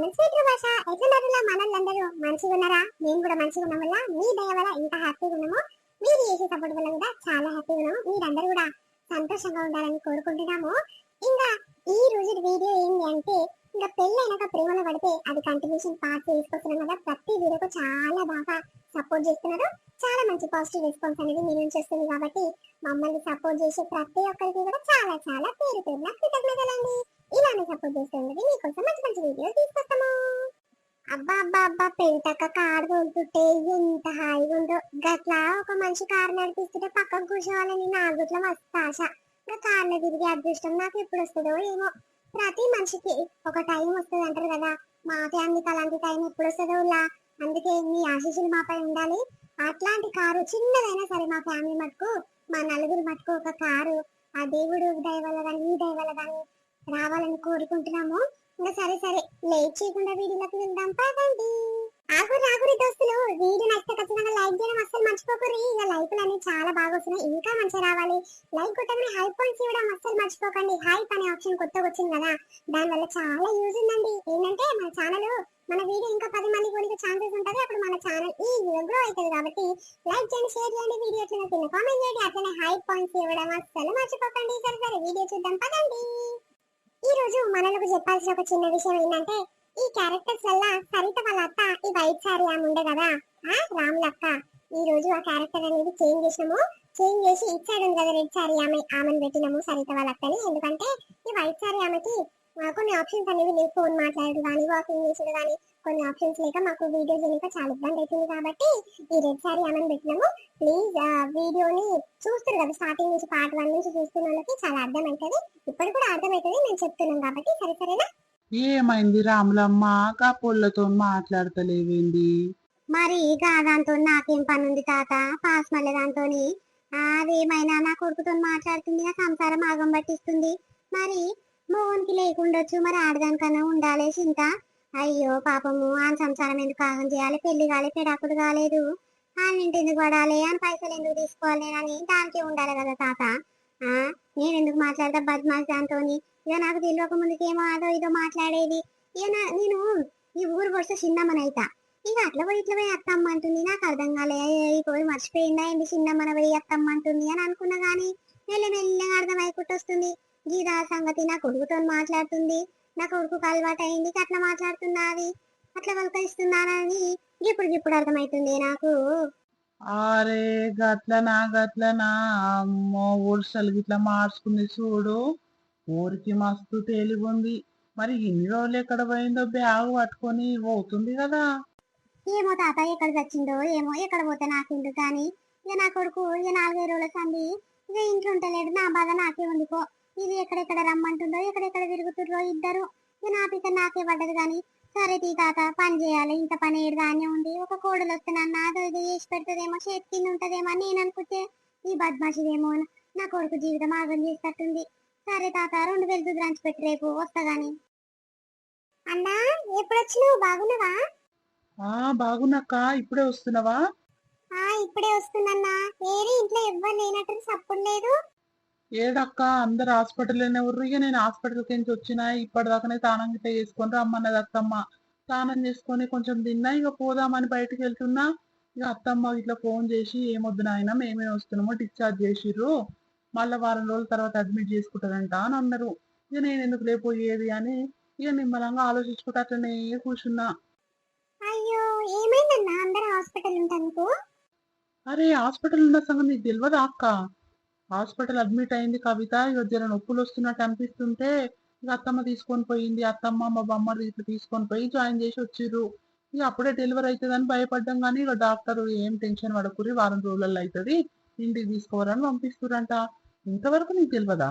Channel sweet భాష. ఎట్లున్నారులా మనల్లందరూ మంచిగా ఉన్నారా? నేను కూడా మంచిగా ఉన్నాం వల్ల మీ దయ వల్ల ఇంత హ్యాపీగా ఉన్నాము. మీరు చేసే సపోర్ట్ వల్ల కూడా చాలా హ్యాపీగా ఉన్నాము. మీరందరూ కూడా సంతోషంగా ఉండాలని కోరుకుంటున్నాము. ఇంకా ఈ రోజు వీడియో ఏంటి అంటే, ఇంకా పెళ్ళైనాక ప్రేమలో పడితే అది కంటిన్యూషన్ పార్ట్ తీసుకొస్తున్నాం కదా. ప్రతి వీడియోకు చాలా బాగా సపోర్ట్ చేస్తున్నారు. చాలా మంచి పాజిటివ్ రెస్పాన్స్ అనేది మీ నుంచి వస్తుంది కాబట్టి మమ్మల్ని సపోర్ట్ చేసే ప్రతి ఒక్కరికి కూడా చాలా చాలా పేరు పేరున కృతజ్ఞతలండి. ఇలానే సపోర్ట్ చేస్తుంది మీకోసం మంచి మంచి వీడియోస్ తీసుకొస్తాము. అబ్బా అబ్బా అబ్బా పెంటక్క కారు తోలుతుంటే ఎంత హాయిగా ఉందో. గట్లా ఒక మనిషి కారు నడిపిస్తుంటే పక్కకు కూర్చోవాలని నా గుట్ల మస్తు ఆశ. ఇంకా కార్లో తిరిగే అదృష్టం నాకు ఎప్పుడు వస్తుందో ఏమో. ప్రతి మనిషికి ఒక టైం వస్తుంది అంటారు కదా. మా ఫ్యామిలీకి అలాంటి టైం ఎప్పుడు వస్తుందో ఇలా. అందుకే మీ ఆశీస్సులు మాపై ఉండాలి. అట్లాంటి కారు చిన్నదైనా సరే మా ఫ్యామిలీ మటుకు, మా నలుగురు మటుకు ఒక కారు ఆ దేవుడు దయ వల్ల కానీ ఈ దయ వల్ల కానీ రావాలని కోరుకుంటున్నాము. ఇంకా సరే సరే లేట్ చేయకుండా వీడియోలోకి వెళ్దాం పదండి. ఆగురి దోస్తులు, వీడియో నచ్చితే ఖచ్చితంగా లైక్ చేయడం అస్సలు మర్చిపోకూరి. ఇక లైక్లు అనేవి చాలా బాగా వస్తున్నాయి, ఇంకా మంచిగా రావాలి. లైక్ కొట్టగానే హై పాయింట్స్ ఇవ్వడం అస్సలు మర్చిపోకండి. హైప్ అనే ఆప్షన్ కొత్తగా వచ్చింది కదా, దానివల్ల చాలా యూజ్ ఉందండి. ఏంటంటే మన ఛానల్, మన వీడియో ఇంకా 10 మంది కొనికే ఛాన్సెస్ ఉంటుంది. అప్పుడు మన ఛానల్ ఈ గ్రో అవుతుంది కాబట్టి లైక్ చేయండి, షేర్ చేయండి, వీడియో ఎట్లా కింద కామెంట్ చేయండి. అట్లనే హై పాయింట్స్ ఇవ్వడం అస్సలు మర్చిపోకండి. సరే సరే వీడియో చూద్దాం పదండి. ఈ రోజు మనలకు చెప్పాల్సిన ఒక చిన్న విషయం ఏంటంటే, ఈ క్యారెక్టర్స్ వల్ల సరిత వాళ్ళ అత్త ఈ వైట్ సారీ ఆమె ఉండే కదా, రాములక్క. ఈ రోజు ఆ క్యారెక్టర్ అనేది చేంజ్ చేసినాము. చేంజ్ చేసి ఇచ్చాడు కదా రెడ్ సారీ ఆమెను పెట్టినాము సరిత వాళ్ళ అక్కని. ఎందుకంటే ఈ వైట్ సారీ ఆమెకి కొన్ని ఆప్షన్స్ అనేవి లేవు. ఫోన్ మాట్లాడదు కానీ, వాకింగ్ చేసుడు కానీ కొన్ని ఆప్షన్స్ లేక మాకు వీడియో చేయక చాలా ఇబ్బంది అవుతుంది కాబట్టి ఈ రెడ్ సారీ ఆమెను పెట్టినాము. ప్లీజ్ వీడియోని చూస్తారు కదా, స్టార్టింగ్ నుంచి పార్ట్ 1 నుంచి చూస్తున్న వాళ్ళకి చాలా అర్థమవుతుంది. ఇప్పుడు కూడా అర్థమవుతుంది నేను చెప్తున్నాను కాబట్టి. సరే సరేనా? ఏమైంది రాములమ్మ, గా పొల్లతో మాట్లాడతలేవేంది? మరి ఇక దాంతో నాకేం పని ఉంది తాత? పాస్ మళ్ళీ దాంతో అదేమైనా నా కొడుకుతో మాట్లాడుతుంది, నా సంసారం ఆగం పట్టిస్తుంది. మరి మోహన్కి లేకుండొచ్చు, మరి ఆడదానికన్నా ఉండాలి చింత. అయ్యో పాపము, ఆయన సంసారం ఎందుకు ఆగం చేయాలి? పెళ్లి కాలే, పెడాకుడు కాలేదు, ఆయన ఇంటి ఎందుకు పడాలి, ఆయన పైసలు ఎందుకు తీసుకోవాలి అని దానికి ఉండాలి కదా తాత. నేను ఎందుకు మాట్లాడతా బద్మాస్ దాంతో? ఇక నాకు తెలియక ముందుకేమో అదో ఇదో మాట్లాడేది. ఇక నేను ఈ ఊరు వస్తే చిన్నమ్మనైతా. ఇక అట్లా పోయి ఇట్లా పోయి అత్తమ్మ అంటుంది, నాకు అర్థం కాలే. పోయి మర్చిపోయిందా ఏంటి చిన్నమ్మన పోయి అత్తమ్మ అంటుంది అని అనుకున్నా గానీ మెల్లమెల్లగా అర్థం అయిపోయి వస్తుంది. గీదా సంగతి నా కొడుకుతో మాట్లాడుతుంది, నా కొడుకు అలవాటు అయింది, అట్లా మాట్లాడుతున్నది, అట్లా పలకరిస్తున్నానని ఇప్పుడు అర్థమవుతుంది నాకు. అరే గట్లనా గట్లనా, అమ్మో ఊడ్సలు గిట్లా మార్చుకుంది చూడు. ఊరికి మస్తు తేలిగుంది. మరి ఇన్ని రోజులు ఎక్కడ పోయిందో బ్యాగ్ పట్టుకొని పోతుంది కదా. ఏమో తాత ఎక్కడ చచ్చిందో ఏమో, ఎక్కడ పోతే నాకెందుకు కానీ. ఇక నా కొడుకు ఇక 4-5 రోజుల సంది ఇక ఇంట్లో ఉంటలేడు. నా బాధ నాకే ఉండిపో. ఇది ఎక్కడెక్కడ రమ్మంటుందో, ఎక్కడెక్కడ తిరుగుతుండ్రో ఇద్దరు. ఇక నా పిత నాకే పడ్డది కానీ. సరే తీ తాత, పని చేయాలి, ఇంత పని ఏడుదానే ఉంది. ఒక కోడలు వస్తే నన్ను అదో ఇది చేసి పెడుతుందేమో, చేతి కింద ఉంటదేమో అని నేను అనుకుంటే ఈ బద్మాషిదేమో నా కొడుకు జీవితం ఆగం చేసేటట్టుంది. సరే తాత, 2 వేలు దుద్రాంచి పెట్టి రేపు వస్తా గాని. అన్నా ఎప్పుడు వచ్చినావు? బాగున్నావా? బాగున్నాక, ఇప్పుడే వస్తున్నావా? ఇప్పుడే వస్తుందన్నా. ఏరి ఇంట్లో ఎవ్వరు లేనట్టు సప్పుడు లేదు. ఏడక్క, అందరు హాస్పిటల్లోనే ఉర్రు. ఇక నేను హాస్పిటల్కి నుంచి వచ్చినా ఇప్పటిదాకానే స్నానం గిట్ట చేసుకొని రమ్మన్నది అత్తమ్మ. స్నానం చేసుకొని కొంచెం తిన్నా, ఇక పోదామని బయటకు వెళ్తున్నా. ఇక అత్తమ్మ ఇట్లా ఫోన్ చేసి ఏమొద్దు నాయన మేమే వస్తున్నామో, డిశ్చార్జ్ చేసిర్రు, మళ్ళీ వారం రోజుల తర్వాత అడ్మిట్ చేసుకుంటారంట అని అన్నారు. ఇక నేను ఎందుకు లేకపోయేది అని ఇక నిమ్మలంగా ఆలోచించుకుంటా అట్లనే కూర్చున్నా. అయ్యో ఏమైందన్నా, అందరు హాస్పిటల్ ఉంటాను? అరే హాస్పిటల్ ఉన్న సంగతి నీకు తెలియదా అక్క? హాస్పిటల్ అడ్మిట్ అయింది కవిత. ఇక జర నొప్పులు వస్తున్నట్టు అనిపిస్తుంటే ఇక అత్తమ్మ తీసుకొని పోయింది. అత్తమ్మ మా బొమ్మడి ఇట్లా తీసుకొని పోయి జాయిన్ చేసి వచ్చిర్రు. ఇక అప్పుడే డెలివరీ అవుతుందని భయపడ్డాం కానీ ఇక డాక్టర్ ఏం టెన్షన్ పడకురి, వారం రోజులలో అవుతుంది, ఇంటికి తీసుకోవాలని పంపిస్తురంట. ఇంతవరకు నీకు తెలియదా?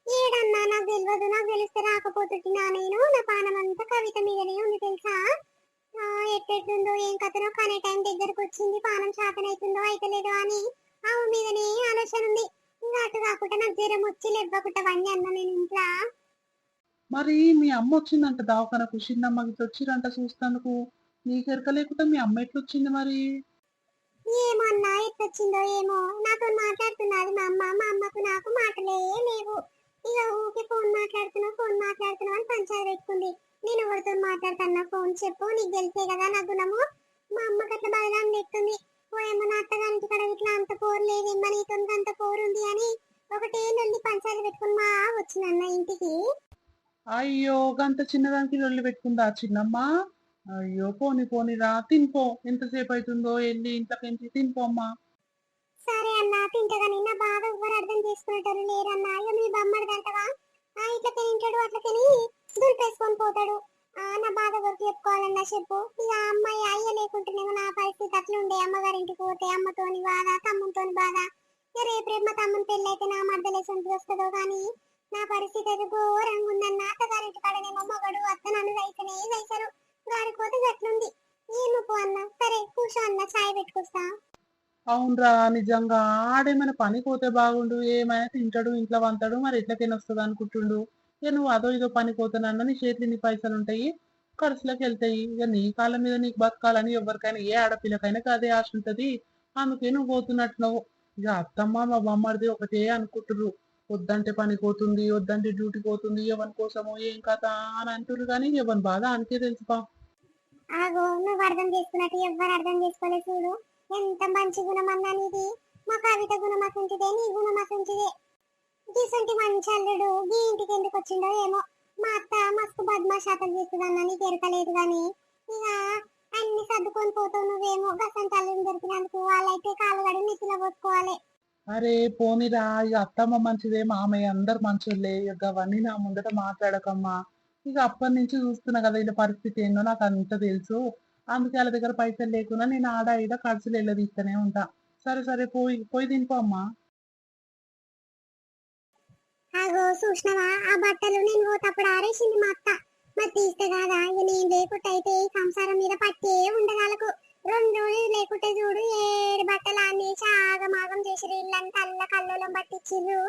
ఏడన్నా నాకు తెలియదు. నాకు తెలిస్తే రాకపోతున్నా నేను. నా పానం అంతా కవిత మీదనే ఉంది తెలుసా. ఎట్టెట్టుందో ఏం కథనో కానీ టైం దగ్గరకు వచ్చింది. పానం శాతనైతుందో అయితలేదో అని ఆమె మీదనే ఆలోచన ఉంది. ఇంకా అటు కాకుండా నాకు జ్వరం వచ్చి లేవ్వకుండా వన్నీ అన్నా నేను ఇంట్లో. మరి మీ అమ్మ వచ్చిందంట దవాఖానకు, చిన్నమ్మ గిట్ల వచ్చిరంట చూస్తానుకు. నీకెరక లేకుండా మీ అమ్మ ఎట్లొచ్చింది మరి? ఏమన్నా ఎట్టొచ్చిందో ఏమో, నాతో మాట్లాడుతున్నది మా అమ్మ. మా అమ్మకు నాకు మాటలే లేవు. ఇక ఊకే ఫోన్ మాట్లాడుతున్నావు అని పంచాయతీ పెట్టుకుంది. నేను ఎవరితో మాట్లాడుతున్నా ఫోన్ చెప్పు, నీకు తెలిసే కదా నా గుణము. మా అమ్మకి అట్లా బాగా నెట్టుంది. ఓయమ్మ నా అత్తగారికి ఇక్కడ ఇట్లా అంత పోరు లేదేమ్మ, నీతో అంత పోరు ఉంది అని ఒకటే నుండి పంచాయతీ పెట్టుకుని మా వచ్చినన్న ఇంటికి. అయ్యో గంత చిన్నదానికి లొల్లి పెట్టుకుందా చిన్నమ్మ? అయ్యో పోని పోనిరా తినిపో, ఎంతసేపు అవుతుందో వెళ్ళి ఇంట్లోకి తినిపో అమ్మా. సరే అన్న తింటగా, నిన్న బాధ ఎవ్వరు అర్థం చేసుకునేటోళ్ళు లేరన్నా. ఇక మీ బమ్మడిది అంటవా ఇట్లకే తింటాడు అట్లకని దులిపేసుకొని పోతాడు. నా బాధ వరకు చెప్పుకోవాలన్నా చెప్పు. ఇక అమ్మాయి అయ్య లేకుంటేనేమో నా పరిస్థితి అట్లుండే. అమ్మగారింటికి పోతే అమ్మతోని బాధ, తమ్ముతోని బాధ. ఇక రేపు మా తమ్ముని పెళ్ళి అయితే నా మధ్యలేసంటి వస్తుందో కానీ నా పరిస్థితి అయితే ఘోరంగా ఉందన్న. అత్తగారింటి కాడనేమో మగడు అత్త నన్ను రైతనే వేశారు. గాడిపోతే గట్లుంది. ఏమో పో అన్న. సరే కూర్చో అన్న, చాయ్ పెట్టుకొస్తా. అవునరా నిజంగా ఆడేమైనా పనికి పోతే బాగుండు, ఏమైనా తింటాడు ఇంట్లో వంతాడు, మరి ఎట్లకైనా వస్తుంది అనుకుంటుండు. ఇక నువ్వు అదో ఇదో పనికి పోతానన్నా నీ చేతిలో నీ పైసలు ఉంటాయి, ఖర్చులకు వెళ్తాయి. ఇక నీ కాళ్ళ మీద నీకు బతకాలని ఎవరికైనా ఏ ఆడపిల్లకైనా అదే ఆశ ఉంటది. అందుకే నువ్వు పోతున్నట్టు నువ్వు. ఇక అత్తమ్మ మా బొమ్మడిది ఒకటే అనుకుంటుర్రు, వద్దంటే పనికి పోతుంది, వద్దంటే డ్యూటీకి పోతుంది, ఎవరి కోసమో ఏం కథ అని అంటుర్రు. కానీ ఎవరి బాధ అనకే తెలుసుపా. ఆగో నువ్వు అర్థం చేసుకున్నట్టు ఎవ్వరు అర్థం చేసుకోలేదు చూడు. ఎంత మంచి గుణం అన్నా నీది. మా కవిత గుణం అసంటిదే, నీ గుణం అసంటిదే. గీసంటి మంచి అల్లుడు గీ ఇంటికి ఎందుకు వచ్చిండో ఏమో. మా అత్త మస్తు బద్మాషాతలు చేస్తుందన్న నీకు ఎరకలేదు గాని. ఇక అన్ని సర్దుకొని పోతావు నువ్వేమో. గసంటి అల్లుడు దొరికినందుకు వాళ్ళైతే కాలు గడి నిధుల పోసుకోవాలి. అరే పోనీరా, ఇక అత్తమ్మ మంచిదే, మామయ్య అందరు మంచోళ్ళే, ఇక అవన్నీ నా ముందట మాట్లాడకమ్మా. ఇక అప్పటి నుంచి చూస్తున్నా కదా ఇలా పరిస్థితి ఏందో నాకు అంత తెలుసు. అందుకే వాళ్ళ దగ్గర పైసలు లేకున్నా నేను ఆడ ఈడ ఖర్చులు వెళ్ళదీస్తూనే ఉంటా. సరే సరే పోయి పోయి తినిపో అమ్మా. ఆగో చూసినవా ఆ బట్టలు నేను పోతప్పుడు ఆరేసింది మా అత్త. మరి తీస్తే కాదా ఇక నేను లేకుంటే అయితే ఈ సంసారం మీద పట్టే ఉండగాలకు. 2 రోజులు లేకుంటే చూడు ఏడు బట్టలు ఆనేసి ఆగమాగం చేసిరు. ఇల్లంతా అల్ల కల్లోలం పట్టించిర్రు.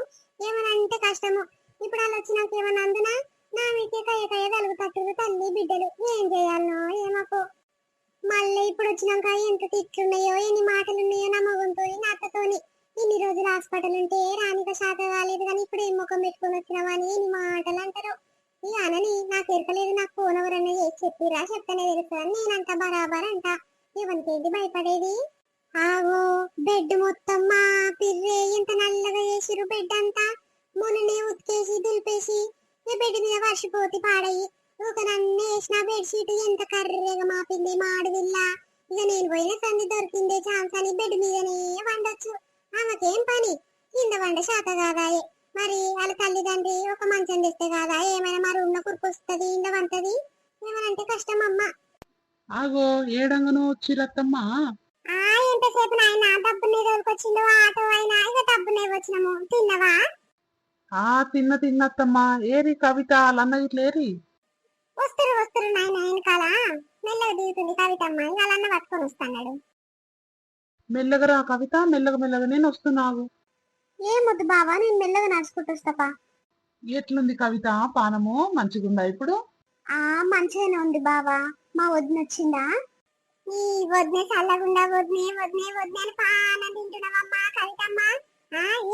ఏమనంటే కష్టము. ఇప్పుడు వాళ్ళు వచ్చినాక ఏమన్నా అందునా నా మీకే కయ్య కయ్య తలుగుతట్టురు తల్లి బిడ్డలు. ఏం చేయాలనో ఏమకో. మళ్ళీ ఇప్పుడు వచ్చినాక ఎంత తిట్లున్నాయో ఎన్ని మాటలు ఉన్నాయో నా మగంతో నా అత్తతోని. ఇన్ని రోజులు హాస్పిటల్ ఉంటే రానిక శాత కాలేదు కానీ ఇప్పుడు ఏం ముఖం పెట్టుకుని వచ్చినావా అని ఎన్ని మాటలు అంటారు. ఈ అనని నాకు ఎరకలేదు. నాకు ఫోన్ ఎవరన్నా చేసి చెప్పిరా చెప్తానే తెలుస్తుందని నేనంట బరాబర్ అంట. ఎవరికేంటి భయపడేది. ఆగో బెడ్ మొత్తం మా పిర్రే ఎంత నల్లగా చేసిరు. బెడ్ అంతా మొన్ననే ఉతికేసి దులిపేసి ఈ బెడ్ మీద వర్షపోతి పాడయి ఒక నన్ను వేసిన బెడ్షీట్ ఎంత కర్రెగా మాపింది మాడవిల్ల. ఇక నేను పోయిన సంది దొరికిందే ఛాన్స్ అని బెడ్ మీదనే వండొచ్చు. ఆమెకేం పని కింద వండ శాత కాదాయే. మరి వాళ్ళ తల్లిదండ్రి ఒక మంచం తెస్తే కాదా ఏమైనా మా రూమ్ లో కురికొస్తుంది ఇండ వంటది. ఏమనంటే కష్టం అమ్మ. ఆగో ఏడంగను వచ్చిరత్తమ్మా. ఎంతసేపు నాయన డబ్బునే తోలుకొచ్చిండు ఆటో అయినా. ఇక డబ్బునే వచ్చినాము. తిన్నవా? తిన్నత్తమ్మా. ఏరి కవిత అన్న ఇట్లా ఏరి వస్తురు నాయన వెనకాల మెల్లగా దిగుతుంది కవితమ్మ. ఇక అన్న పట్టుకొని వస్తున్నాడు. మెల్లగా రా కవిత, మెల్లగా మెల్లగా నేను వస్తున్నావు. ఏమొద్దు బావా, నేను మెల్లగా నడుచుకుంటూ వస్తాపా. ఎట్లుంది కవిత పానము, మంచిగుందా ఇప్పుడు? మంచిగానే ఉంది బావా. మా వదిన వచ్చిందా? ఈ వదినే చల్లగుండా వదినే వదినే వదినే అని పానం తింటున్నావమ్మా కవితమ్మ.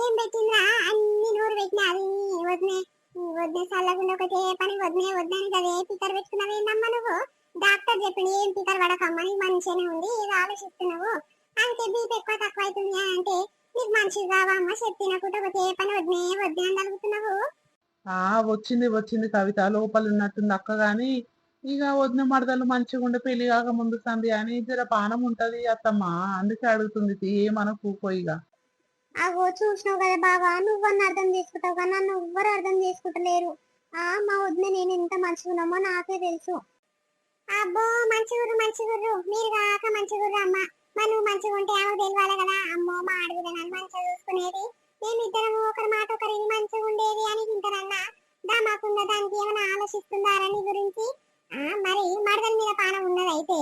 ఏం పెట్టిందా అన్ని నూరు పెట్టినా అది వదినే. వదినే చల్లగుండా ఒకటే పని వదినే వదినే కదే పికర్ పెట్టుకున్నావేందమ్మా నువ్వు? డాక్టర్ చెప్పింది ఏం పికర్ పడకమ్మా, నీకు మంచిగానే ఉంది, ఏదో ఆలోచిస్తున్నావు. అంటే బీపీ ఎక్కువ తక్కువ అవుతుంది అంటే నీకు మంచిది కావమ్మా చెప్పినప్పుడు ఒకటే పని వదినే వదినే అని అడుగుతున్నావు. వచ్చింది కవిత, లోపల ఉన్నట్టుంది అక్క గాని. ఇక వదిన మరదలు మంచిగా ఉండే పెళ్లి కాక ముందు సంది అని జర పానం ఉంటది అత్తమ్మ, అందుకే అడుగుతుంది. ఏమనకు పోయిగా. అగో చూసినావు కదా బావా, నువ్వన్న అర్థం చేసుకుంటావు కానీ నన్ను ఎవ్వరు అర్థం చేసుకుంటలేరు. మా వదిన నేను ఎంత మంచిగున్నామో నాకే తెలుసు. అబ్బో మంచిగుర్రు మీరు కాక మంచిగుర్రు అమ్మ. మరి నువ్వు మంచిగా ఉంటే ఆమె తెలియాలి కదా. అమ్మో మా అడుగుదా నన్ను మంచిగా చూసుకునేది, మేమిద్దరము ఒకరి మాట ఒకరి మంచిగా ఉండేది అని తింటారన్నా. మాకున్న దానికి ఏమైనా ఆలోచిస్తున్నారా నీ గురించి? మరి మరదల మీద పానం ఉన్నదైతే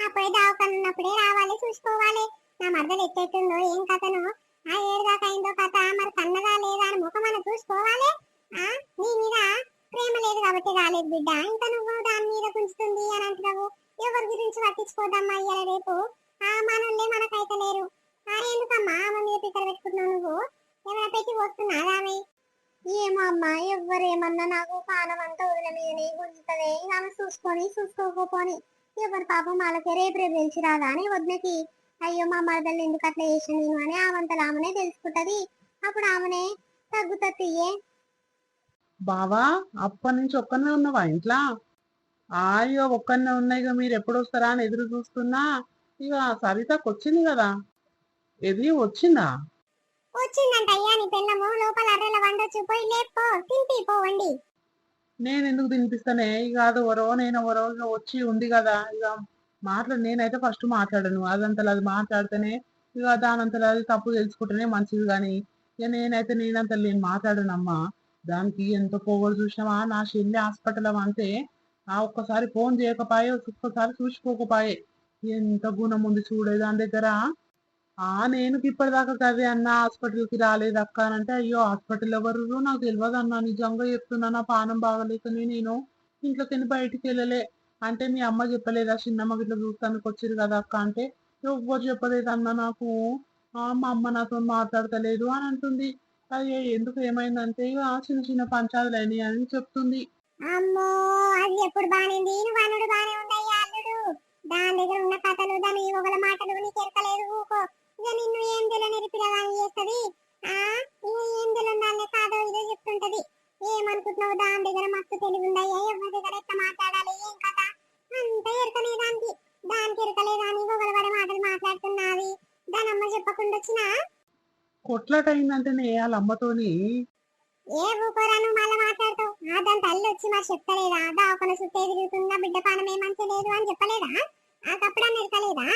అప్పుడే దావకాలు ఉన్నప్పుడే రావాలి చూసుకోవాలి. నా మరదలు ఎట్టెట్టుందో ఏం కథను, ఏడుదాకా అయిందో కథ, మరి కన్నదా లేదా అని ముఖం మనం చూసుకోవాలి. నీ మీద ప్రేమ లేదు కాబట్టి రాలేదు బిడ్డ. ఇంకా నువ్వు దాని మీద గుంచుతుంది అని అంటున్నావు. ఎవరి గురించి పట్టించుకోదమ్మా ఇయ్యాల రేపు. మనోళ్ళే మనకైతే లేరు. ఎందుకమ్మా ఆమె మీద పిక్కర పెట్టుకుంటున్నావు నువ్వు? ఏమైనా పెట్టి వస్తున్నా ఆమె? ఏమో అమ్మా ఎవ్వరేమన్నా నాకు పానం అంతా వదిల మీదనే గుంజుతుంది ఆమె చూసుకొని చూసుకోకపోని ఎవరి పాపం వాళ్ళకి రేపు రేపు తెలిసి రాదా అని వదినకి అయ్యో మా మరదలు ఎందుకు అట్లా చేసిన నేను అని ఆమంతలు ఆమెనే తెలుసుకుంటది అప్పుడు ఆమెనే తగ్గుతయ్యే. బావా అప్పటి నుంచి ఒక్కనే ఉన్నావా ఇంట్లో? అయ్యో ఒక్కనే ఉన్నాయి, ఇక మీరు ఎప్పుడు వస్తారా అని ఎదురు చూస్తున్నా. ఇక సరితకు వచ్చింది కదా, ఎది వచ్చిందా? వచ్చిందంట అయ్యా నీ పిల్లము లోపల అర్రెల వండొచ్చు పోయి లేపో తింపి పోవండి. నేను ఎందుకు తినిపిస్తానే, ఇక అది ఎవరో నేను ఎవరో ఇక వచ్చి ఉంది కదా, ఇక నేనైతే ఫస్ట్ మాట్లాడను, అదంతలో అది మాట్లాడితేనే ఇక దానంతలో అది తప్పు తెలుసుకుంటేనే మంచిది కానీ ఇక నేనంతలో నేను మాట్లాడనమ్మా. దానికి ఎంత పోగొడు చూసినావా, నా చెల్లి హాస్పిటల్ అంటే ఆ ఒక్కసారి ఫోన్ చేయకపోయే, ఒక్కసారి చూసిపోకపోయే. ఎంత గుణం ఉంది చూడే దాని దగ్గర. నేను ఇప్పటిదాకా కదే అన్న హాస్పిటల్కి రాలేదు అక్క అని అంటే, అయ్యో హాస్పిటల్ ఎవరు నాకు తెలియదు అన్న, నిజంగా చెప్తున్నా నా పానం బాగలేకనే నేను ఇంట్లోకి బయటికి వెళ్ళలే. అంటే మీ అమ్మ చెప్పలేదా చిన్నమ్మ ఇట్లా చూస్తానికి వచ్చారు కదా అక్క అంటే, ఎవ్వరు చెప్పలేదు అన్న నాకు, మా అమ్మ నాతో మాట్లాడతలేదు అని అంటుంది. అయ్యో ఎందుకు ఏమైందంటే ఇక చిన్న చిన్న పంచాయతీలు అయినాయి అని చెప్తుంది. అమ్మో అది ఎప్పుడు బానేది నువ్వు అనుడు బానే ఉండయ్యా అల్లుడు. దాని దగ్గర ఉన్న కథలు దాని ఒకల మాటలు నీకు ఎరకలేదు ఊకో. ఇక నిన్ను ఏం తెలియని పిల్లగాని చేస్తుంది. ఇక ఏం తెలియదాన్ని కాదో ఇదో చెప్తుంటది. ఏమనుకుంటున్నావు దాని దగ్గర మస్తు తెలివి ఉండయ్యా, ఎవరి దగ్గర ఎట్లా మాట్లాడాలి ఏం కథ అంత ఎరకనే దానికి ఎరకలేదని ఒకల పడే మాటలు మాట్లాడుతున్నది. దాని అమ్మ చెప్పకుండా వచ్చినా కొట్లాట అయిందంటేనే వాళ్ళ అమ్మతోని. ఏ ఊకోరా నువ్వు మళ్ళీ మాట్లాడుతావు. దాని తల్లి వచ్చి మరి చెప్పలేదా దావకన చుట్టే తిరుగుతుందా బిడ్డ పానం ఏమంచి లేదు అని చెప్పలేదా? కప్పుడని ఎరకలేదా?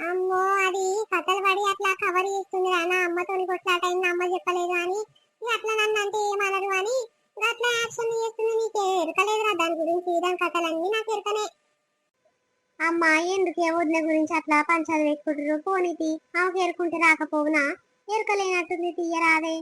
అమ్మో అది కథలు పడి అట్లా కవర్ చేస్తుంది నా అమ్మతోని కొట్లాట అయింది అమ్మ చెప్పలేదు అని అట్లా నన్ను అంటే ఏమనరు అని అట్లా యాక్షన్ చేస్తుంది. నీకే ఎరకలేదురా దాని గురించి, దాని కథలన్నీ నాకు ఎరకనే. అమ్మా ఎందుకే వదిన గురించి అట్లా పంచాలు పెట్టుకుంటారు పోనీతి, ఆమెకు ఎరుకుంటే రాకపోవునా? ఎరకలేనట్టుంది తీయరాదే.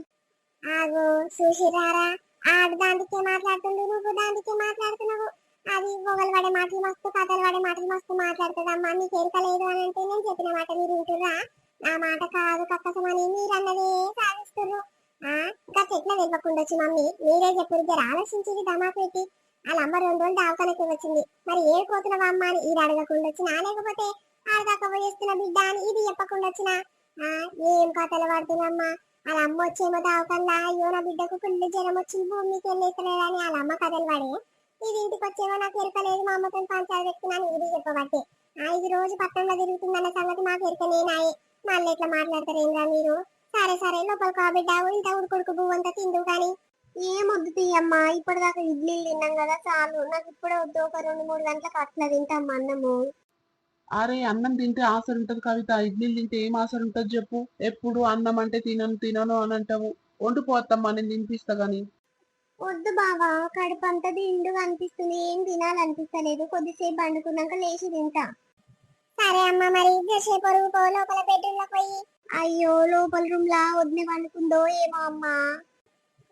ఆగు చూసిరారా ఆడు దాంట్లో మాట్లాడుతుండు నువ్వు దాంట్లో మాట్లాడుతున్నావు. అది పొగలు పడే మాటలు మస్తు కథలు పడే మాటలు మస్తు మాట్లాడుతుందమ్మా. నీకు ఎరకలేదు అని అంటే నేను చెప్పిన మాట మీరు వింటుర్రా? నా మాట కాదు కక్కసమని మీరన్నదే సాగిస్తుర్రు. ఇంకా చెట్ల వెళ్ళకుండా వచ్చి మమ్మీ మీరే చెప్పారు జర ఆలోచించి దమా పెట్టి వాళ్ళ అమ్మ 2 రోజులు దావకాలకి వచ్చింది. మరి ఏ కోతున్నావా అమ్మ అని ఇది అడగకుండా వచ్చినా, లేకపోతే ఆడదాకా పోయేస్తున్న బిడ్డ అని ఇది చెప్పకుండా వచ్చినా? ఏం కథలు పడుతున్నామ్మా. వాళ్ళ అమ్మ వచ్చేమో దావకల్లా అయ్యో నా బిడ్డకు ఫుల్ జ్వరం వచ్చింది భూమికి వెళ్ళేసలేదని వాళ్ళ అమ్మ కథలు పడే, ఇది ఇంటికి వచ్చేమో నాకు ఎరకలేదు మా అమ్మతో పంచాలు పెట్టుకున్నాను ఇది చెప్పబట్టే. ఇది రోజు పట్టణంలో తిరుగుతుందన్న సంగతి మాకు ఎరకనేనాయే. మళ్ళీ ఎట్లా మాట్లాడతారేంద్రా మీరు? సరే సరే లోపల కాబిడ్డ ఇంత ఉడుకుడుకు పువ్వు అంతా తిందు కానీ ఏమొద్దు తీయమ్మా. ఇప్పటిదాకా ఇడ్లీలు తిన్నాం కదా చాలు, నాకు ఇప్పుడే వద్దు, ఒక 2-3 గంటలకు అట్లా తింటాం అన్నము. అరే అన్నం తింటే ఆసరు ఉంటది కవిత, ఇడ్లీలు తింటే ఏం ఆసరు ఉంటది చెప్పు? ఎప్పుడు అన్నం అంటే తినను తినను అని అంటావు. వండిపోతామ్మా నేను తినిపిస్తా గాని. వద్దు బావా కడుపు అంతా దిండుగా అనిపిస్తుంది, ఏం తినాలనిపిస్తలేదు, కొద్దిసేపు పండుకున్నాక లేచి తింటా. సరే అమ్మ మరి సేపు పో లోపల బెడ్రూమ్ లో పోయి. అయ్యో లోపల రూమ్ లా వదిన పండుకుందో ఏమో అమ్మా.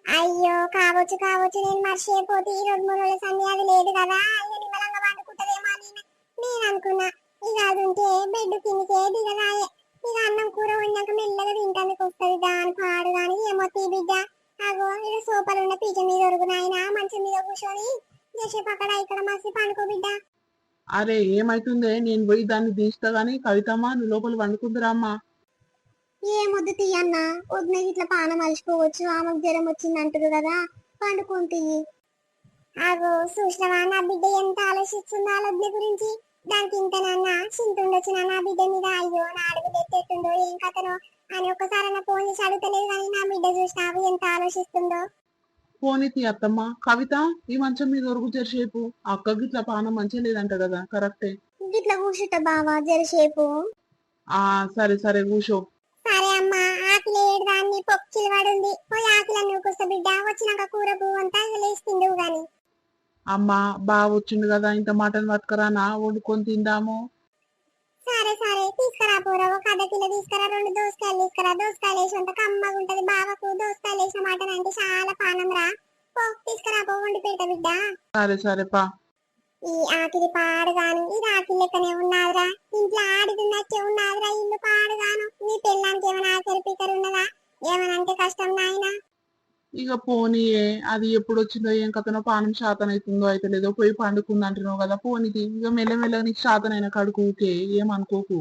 అయ్యో కావచ్చు కావచ్చు నేను మర్చిపోతే ఈ 2-3 రోజుల సంధి అది లేదు కదా, ఇక నిమ్మలంగా పండుకుంటదేమో అని నేను అనుకున్నా. ఇక అది ఉంటే బెడ్ కిందకే దిగదాయే. ఇక అన్నం కూర వండాక మెల్లగా తింటానికి వస్తుంది దాని పాడు కానీ ఏమో తీ బిడ్డ. అగో ఇక్కడ సోఫాలు ఉన్న పీచ మీద ఒరుగునాయన మంచం మీద కూర్చొని జసేపు అక్కడ ఇక్కడ మసి పండుకో బిడ్డ. అరే ఏమైతుందే, నేను పోయి దాన్ని తీస్తా గాని కవితమ్మా నువ్వు లోపల వండుకుందిరా అమ్మా. ఏమొద్దు తీయన్న, వదిన ఇట్లా పానం అలసిపోవచ్చు, ఆమెకు జ్వరం వచ్చింది అంటారు కదా పండుకుంటే. అగో చూసినవా నా బిడ్డ ఎంత ఆలోచిస్తుందో వాళ్ళ వదిన గురించి. దానికి ఇంత నాన్న చింతుండొచ్చు నా బిడ్డ మీద, అయ్యో నా అడుగు ఎత్తెట్టుండో ఏం కథనో అని ఒక్కసారి ఫోన్ చేసి అడుగుతలేదు కానీ నా బిడ్డ చూసినావు ఎంత ఆలోచిస్తుందో. పోనీతి అత్తమ్మ. కవిత ఈ మంచం మీద ఒరుగు జరిసేపు, అక్కకి ఇట్లా పానం మంచిగా లేదంట కదా, కరెక్టే. గిట్ల కూర్చుంట బావా జరసేపు. సరే సరే కూర్చో. సరే అమ్మా ఆకలి ఏడుదాన్ని పొక్కిలు పడుంది పోయి ఆకలి నువ్వుకొస్తా బిడ్డ, వచ్చినాక కూర పువ్వు అంతా లేచి తిందువు గాని. అమ్మా బాగా వచ్చిండు కదా, ఇంత మటన్ పట్టుకరానా వండుకొని తిందాము. సరే సరే తీసుకురా పూర, ఒక అర్ధ కిలో తీసుకురా, 2 దోసకాయలు తీసుకురా, దోసకాయలు వేసి అంత కమ్మగా ఉంటది. బావకు దోసకాయలు వేసిన మటన్ అంటే చాలా పానం రా. పో తీసుకురా పో వండి పెడతా బిడ్డ. సరే సరే పా. ఈ ఆకిలి పాడుగాను ఇది ఆకిలి లెక్కనే ఉన్నాదిరా, ఇంట్లో ఆడిది నచ్చే ఉన్నాదిరా, ఇల్లు పాడుగాను. నీ పెళ్ళానికి ఏమైనా ఆఖరి పీకరు ఉన్నదా? ఏమనంటే కష్టం నాయనా. ఇక పోనీయే, అది ఎప్పుడు వచ్చిందో ఏం కథనో, పానం శాతం అవుతుందో అయితే లేదో, పోయి పండుకుంది అంటున్నావు కదా, పోనీది ఇక మెల్లమెల్లగా నీకు శాతనైన కడుకు, ఊకే ఏమనుకోకు.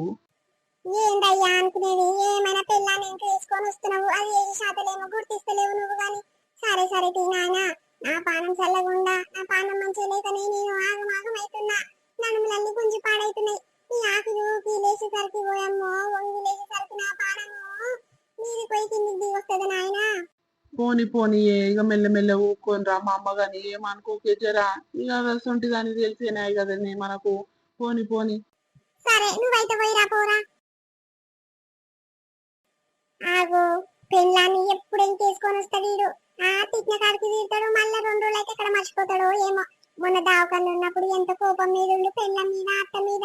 ఏందయ్యా అనుకునేది, ఏమైనా పెళ్ళాన్ని ఇంక వేసుకొని వస్తున్నావు, అది ఏ శాతలేమో గుర్తిస్తలేవు నువ్వు గాని. సరే సరే తీ నాయనా, నా పానం చల్లగుండా, నా పానం మంచిగా లేకనే నేను ఆగమాగం అవుతున్నా, నడుములన్నీ గుంజి పాడైతున్నాయి. ఈ ఆకులు ఊపి లేచేసరికి పోయమ్మో, వంగి లేచేసరికి నా పానము మీది పోయి కిందికి దిగి వస్తుంది నాయనా. పోని పోనీయే, ఇక మెల్లమెల్ల ఊక్కొని రా, మా అమ్మ గాని ఏమనుకోకే జరా, ఇక అసొంటి దాన్ని తెలిసేనాయి కదండి మనకు. పోని పోని. సరే నువ్వైతే పోయిరా పోరా. ఆగో, పెళ్ళాన్ని ఎప్పుడేం తీసుకొని వస్తాడు వీడు. తిట్టిన కాడికి తీరుతాడు, మళ్ళీ 2 రోజులు అయితే ఇక్కడ మర్చిపోతాడో ఏమో. మొన్న దావకాలు ఉన్నప్పుడు ఎంత కోపం మీద ఉండు పెళ్ళం మీద, అత్త మీద.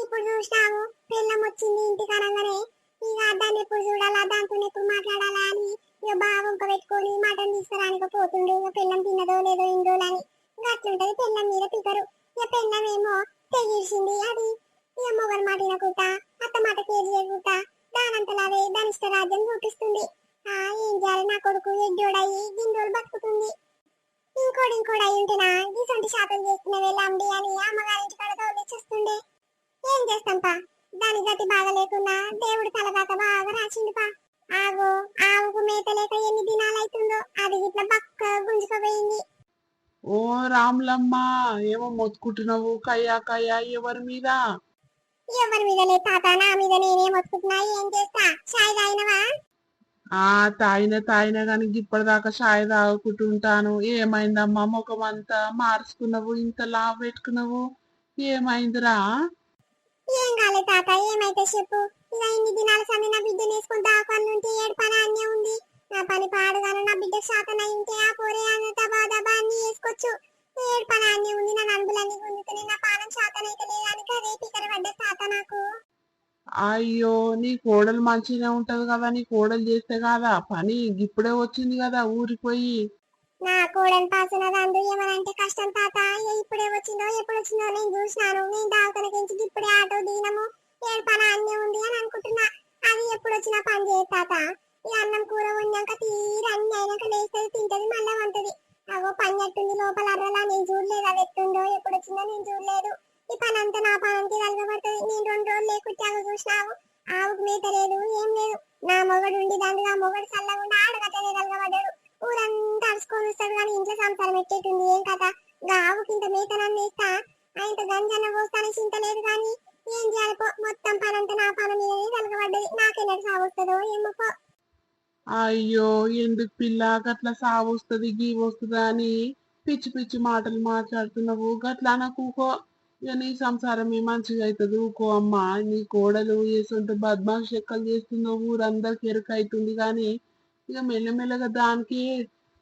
ఇప్పుడు చూసినాము పెళ్ళం వచ్చింది ఇంటికి అనగానే ఇక దాన్ని ఎప్పుడు చూడాలా, దాంతో ఎప్పుడు మాట్లాడాలా అని ఇక బావంక పెట్టుకొని మటన్ తీసుకురానికి పోతుండు. ఇక పెళ్ళం తిన్నదో లేదో ఇన్ని రోజులని. ఇక అట్లుంటది పెళ్ళం మీద పికరు. ఇక పెళ్ళం ఏమో తెగిసింది, అది ఇక మొగలు మాట వినకుండా, అత్త మాట కేర్ చేయకుండా దానంతలాగే దాని ఇష్టరాజ్యం చూపిస్తుంది. ఏం చేయాలి, నా కొడుకు ఎడ్డోడయి గిండోలు బతుకుతుంది. ఇంకోడు అయి ఉంటేనా ఇటువంటి శాతం చేసుకునే వేళ అండి అని అమ్మగారింటి కాడ తోలిచ్చేస్తుండే. ఏం చేస్తాంపా, దాని గతి బాగా లేకున్నా దేవుడు తలగాక బాగా రాసిండుపా. ఆగో, ఆవుకు మేత లేక ఎన్ని దినాలు అవుతుందో, అది ఇట్లా బక్క గుంజుకపోయింది. ఓ రాములమ్మ, ఏమో మొత్తుకుంటున్నావు, కయ్యా కయ్యా ఎవరి మీద? ఎవరి మీద లేదు తాత, నా మీద నేనే మొత్తుకున్నా. ఏం చేస్తా, చాయ్ తాగినవా? తాయినా గాని ఇప్పటిదాకా షాయ్ తాగుకుంటుంటాను. ఏమైందమ్మా, ముఖం అంతా మార్చుకున్నావు, ఇంత లావు పెట్టుకున్నావు, ఏమైందిరా? ఏం కాలే తాత, ఏమైతే చెప్పు. ఇక ఇన్ని దినాల సంది నా బిడ్డను వేసుకుని దాకాన్ని ఉంటే ఏడు పని అన్నే ఉంది. నా పని పాడుగాను నా బిడ్డ శాతం అయి ఉంటే ఆ పోరే అన్న దబా దబా అన్ని వేసుకోవచ్చు. ఏడు పని అన్నే ఉంది, నా నడుములన్నీ గుంజుతున్నాయి, నా పానం శాతం అయితే లేదానికి అదే పికర పడ్డ తాత నాకు. అయ్యో, నీ కోడలు మంచిగానే ఉంటది కదా, నీ కోడలు చేస్తే కాదా పని, ఇప్పుడే వచ్చింది కదా ఊరిపోయి. నా కోడలు పాసున్నది అందు ఏమనంటే కష్టం తాత. ఇప్పుడే వచ్చిందో ఎప్పుడు వచ్చిందో నేను చూసినాను. నేను దావతనకించి ఇప్పుడే ఆటో దిగినము, ఏడు పని అన్నే ఉంది అని అనుకుంటున్నా. అది ఎప్పుడు వచ్చినా పని చేయదు తాత. ఈ అన్నం కూర వండాక తీర అన్ని అయినాక లేస్తుంది, తింటది, మళ్ళా వంటది. అగో పని ఎట్టుంది లోపల అర్రలా, నేను చూడలేదు. అది ఎట్టుందో ఎప్పుడు వచ్చిందో నేను చూడలేదు. ఈ పని అంతా నా పనికి కలగబడుతుంది. నేను 2 రోజులు లేకుంటే అవి చూసినావు, ఆవుకు మేత లేదు ఏం లేదు. నా మొగడు ఉండి దాంట్లో ఆ మొగడు చల్లకుండా ఆడగట్టనే కలగబడ్డాడు. ఊరంతా అరుచుకొని వస్తాడు కానీ ఇంట్లో సంసారం ఎట్టేటుంది ఏం కథ. ఆవుకి ఇంత మేతనన్ను వేస్తా, ఇంత గంజన్న పోస్తానే చింత లేదు కానీ ఏం చేయాలి, మొత్తం పనంతా నా పని మీదనే కలగబడ్డది. నాకెన్నటి సాగు వస్తుందో ఏమో. అయ్యో, ఎందుకు పిల్ల గట్ల సావొస్తుంది గీ వస్తుందా అని పిచ్చి పిచ్చి మాటలు మాట్లాడుతున్నావు, గట్లా అనకూకో. ఇక నీ సంసారమే మంచిగా అవుతుంది, ఊకో అమ్మా. నీ కోడలు వేసుంటే బద్మాష్ లెక్కలు చేస్తుందో ఊరందరికి ఎరుక అవుతుంది కానీ ఇక మెల్లమెల్లగా దానికి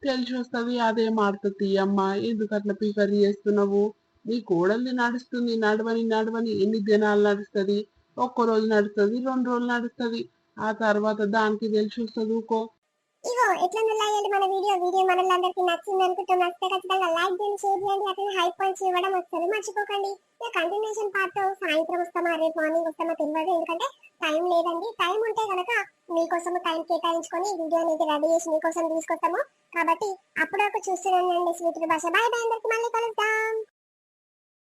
తెలిసి వస్తుంది, అదే మారుతుంది. అమ్మా, ఎందుకు అట్లా పీకరి చేస్తున్నావు? నీ కోడల్ని నడుస్తుంది, నడవని నడవని ఎన్ని దినాలు నడుస్తుంది? ఒక్క రోజు నడుస్తుంది, 2 రోజులు నడుస్తుంది, ఆ తర్వాత దానికి తెలిసి వస్తుంది, ఊకో. ఇగో ఎట్లా నుల్లాయండి మన వీడియో మనలందరికీ నచ్చింది అనుకుంటాం. నచ్చితే ఖచ్చితంగా లైక్ చేయండి, షేర్ చేయండి, అట్లా హై పాయింట్స్ ఇవ్వడం అసలు మర్చిపోకండి. ఇక కంటిన్యూషన్ పార్ట్ సాయంత్రం వస్తామా రేపు మార్నింగ్ వస్తామా తెలియదు, ఎందుకంటే టైం లేదండి. టైం ఉంటే కనుక మీకోసం టైం కేటాయించుకొని వీడియో అనేది రెడీ చేసి మీకోసం తీసుకొస్తాము. కాబట్టి అప్పుడు ఒక చూస్తున్నానండి స్వీట్ భాష. బాయ్ బాయ్, అందరికి మళ్ళీ కలుద్దాం.